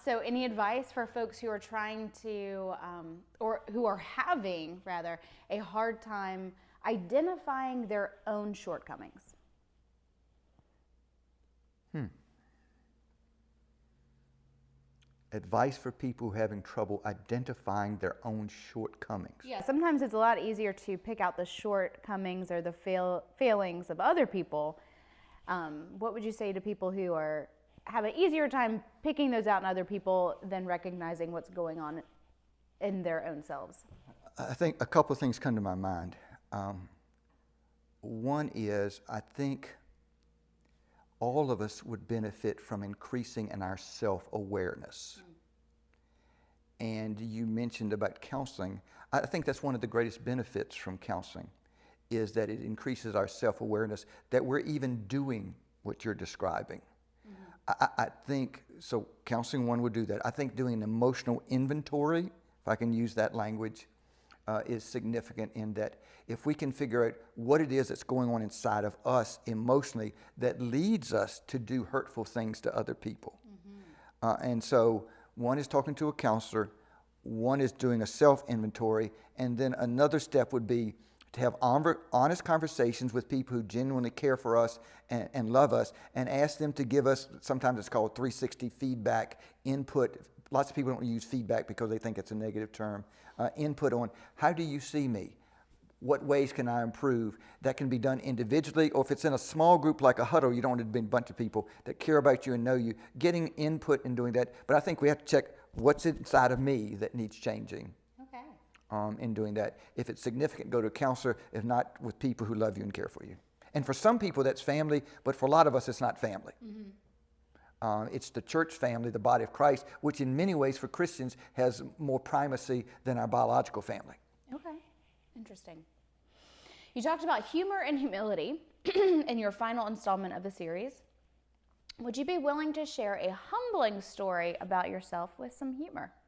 So any advice for folks who are trying to, or who are having, rather, a hard time identifying their own shortcomings? Advice for people who are having trouble identifying their own shortcomings. Yeah, sometimes it's a lot easier to pick out the shortcomings or the failings of other people. What would you say to people who have an easier time picking those out in other people than recognizing what's going on in their own selves? I think a couple of things come to my mind. One is, I think all of us would benefit from increasing in our self-awareness. And you mentioned about counseling. I think that's one of the greatest benefits from counseling, is that it increases our self-awareness, that we're even doing what you're describing. I think, so counseling one would do that. I think doing an emotional inventory, if I can use that language, is significant in that if we can figure out what it is that's going on inside of us emotionally that leads us to do hurtful things to other people. And so one is talking to a counselor, one is doing a self-inventory, and then another step would be to have honest conversations with people who genuinely care for us and love us, and ask them to give us, sometimes it's called 360 feedback, input. Lots of people don't use feedback because they think it's a negative term. Input on, how do you see me? What ways can I improve? That can be done individually, or if it's in a small group like a huddle, you don't want to be a bunch of people that care about you and know you. Getting input and doing that. But I think we have to check what's inside of me that needs changing. Okay. In doing that. If it's significant, go to a counselor, if not, with people who love you and care for you. And for some people, that's family, but for a lot of us, it's not family. It's the church family, the body of Christ, which in many ways for Christians has more primacy than our biological family. Okay, interesting. You talked about humor and humility in your final installment of the series. Would you be willing to share a humbling story about yourself with some humor?